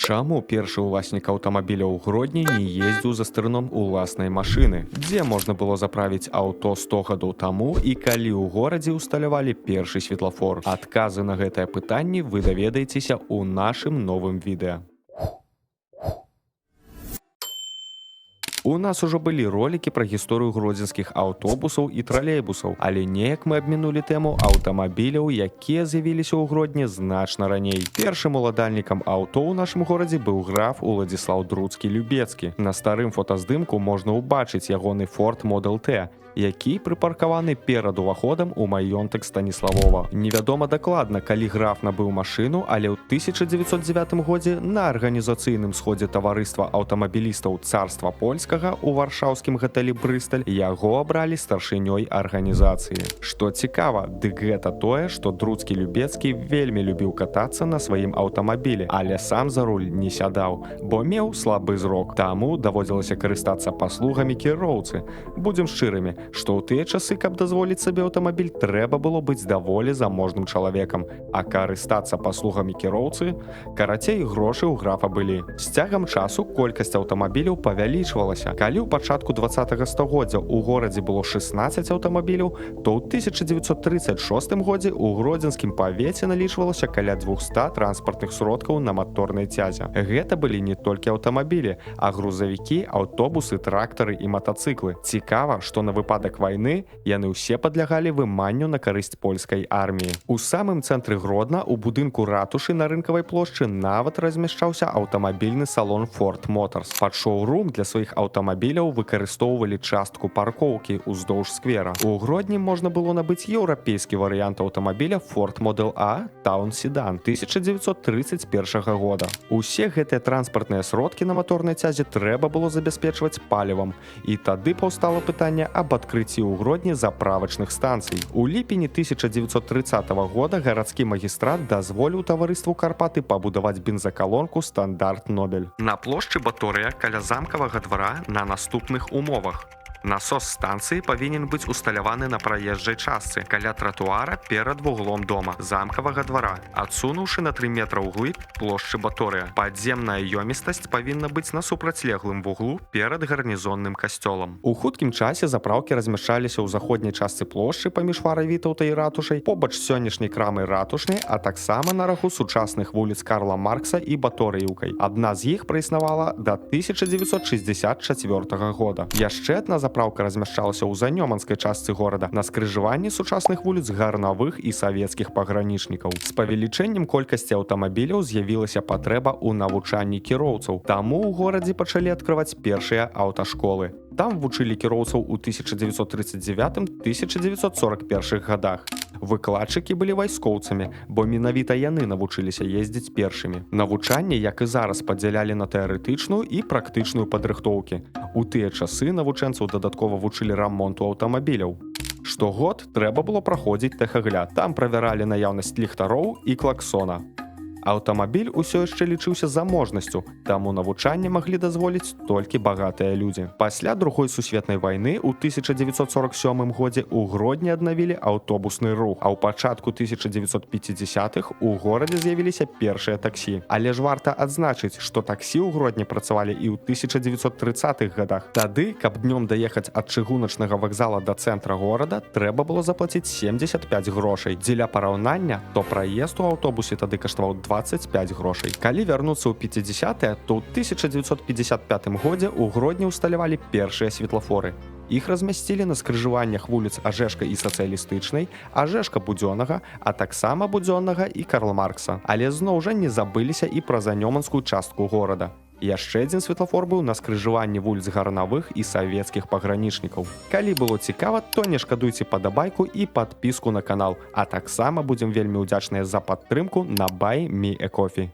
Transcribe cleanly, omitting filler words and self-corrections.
Чаму першы ўласнік аўтамабіля ў Гродні не ездзіў за стырном уласнай машыны? Дзе можна было заправіць аўто 100 гадоў таму і калі ў горадзе ўсталявалі першы светлафор? Адказы на гэтае пытанне вы даведаецеся ў нашым новым відэа. У нас ужо былі ролікі пра гісторыю гродзенскіх аўтобусаў і тралейбусаў, але неяк мы абмінулі тэму аўтамабіляў, якія з'явіліся ў Гродні значна раней. Першым уладальнікам аўто ў нашым горадзе быў граф Уладзіслаў Друцкі-Любецкі. На старым фотаздымку можна ўбачыць ягоны Ford Model T, які прыпаркаваны перад уваходам у маёнтак Станіславова. Невядома дакладна, калі граф набыў машыну, але ў 1909 годзе на арганізацыйным сходзе таварыства аўтамабілістаў царства польскага ў варшаўскім гатэлі Брысталь яго абралі старшынёй арганізацыі. Што цікава, дык гэта тое, што Друцкі-Любецкі вельмі любіў катацца на сваім аўтамабілі, але сам за руль не сядаў, бо меў слабы зрок. Таму даводзілася карыстацца паслугамі кіроўцы. Будзем шчырымі, што ў тыя часы, каб дазволіць сабе аўтамабіль, трэба было быць даволі заможным чалавекам, а карыстацца паслугамі кіроўцы, карацей, грошы ў графа былі. З цягам часу колькасць аўтамабіляў павялічвалася. Калі ў пачатку 20-го стагоддзя ў горадзе было 16 аўтамабіляў, то ў 1936 годзе ў гродзенскім павеце налічвалася каля 200 транспартных сродкаў на маторнай цязе. Гэта былі не толькі аўтамабілі, а грузавікі, аўтобусы, трактары і матацыклы. Цікава, што на выпадак вайны яны ўсе падлягалі выманню на карысць польскай арміі. У самым цэнтры Гродна, у будынку ратушы на рынкавай плошчы, нават размяшчаўся аўтамабільны салон Ford Motors. Пад шоурум для сваіх аўтамабіляў выкарыстоўвалі частку паркоўкі ўздоўж сквера. У Гродні можна было набыць еўрапейскі варыянт аўтамабіля Ford Model A Town Sedan 1931 года. Усе гэтыя транспартныя сродкі на маторнай цязе трэба было забяспечваць палівам, і тады паўстала пытанне аб адкрыцці ў Гродні заправачных станцый. У ліпені 1930 года гарадскі магістрат дазволіў таварыству Карпаты пабудаваць бензакалонку «Стандарт Нобель» на плошчы Баторыя каля замкавага двара на наступных умовах. Насос станцыі павінен быць усталяваны на праезджай частцы, каля тратуара перад вуглом дома, замкавага двара, адсунуўшы на 3 метра ўглыб плошчы Баторыя. Падземная ёмістасць павінна быць на супрацьлеглым вуглу перад гарнізонным касцёлам. У хуткім часе запраўкі размяшчаліся ў заходняй частцы плошчы паміж фарай Вітаўта і ратушай, побач сённяшняй крамай ратушнай, а таксама на рагу сучасных вуліц Карла Маркса і Баторыўкай. Адна з іх праіснавала да 1964 года. Яшчэ адна запраўка размяшчалася ў занёманскай частцы горада на скрыжаванні сучасных вуліц гарнавых і савецкіх пагранічнікаў. З павелічэннем колькасці аўтамабіляў з'явілася патрэба ў навучанні кіроўцаў. Таму ў горадзе пачалі адкрываць першыя аўташколы. Там вучылі кіроўцаў у 1939-1941 годах. Выкладчыкі былі вайскоўцамі, бо менавіта яны навучыліся ездзіць першымі. Навучанне, як і зараз, падзялялі на тэарэтычную і практычную падрыхтоўкі. У тыя часы навучэнцаў дадаткова вучылі рамонту аўтамабіляў. Штогод трэба было праходзіць тэхагляд. Там правяралі наяўнасць ліхтароў і клаксона. Аўтамабіль усё яшчэ лічыўся заможнасцю, таму навучанне маглі дазволіць толькі багатыя людзі. Пасля Другой сусветнай вайны ў 1947 годзе ў Гродні аднавілі аўтобусны рух, а ў пачатку 1950-х у горадзе з'явіліся першыя таксі. Але ж варта адзначыць, што таксі ў Гродні працавалі і ў 1930-х годах. Тады, каб днём даехаць ад чыгуначнага вакзала да цэнтра горада, трэба было заплаціць 75 грошай. Дзеля параўнання, то праезд у аўтобусе тады каштаваў 25 грошай. Калі вярнуцца ў 50-е, то ў 1955 годзе ў Гродні ўсталявалі першыя светлафоры. Іх размясцілі на скрыжаваннях вуліц Ажэшка і Сацыялістычнай, Ажэшка Будзённага, а таксама Будзённага і Карла Маркса. Але зноў жа не забыліся і пра занёманскую частку горада. Яшчэ адзін светлафор быў на скрыжаванні вуліц гарнавых і савецкіх пагранічнікаў. Калі было цікава, то не шкадуйце падабайку і падпіску на канал, а таксама будзем вельмі ўдзячныя за падтрымку на Buy Me a Coffee.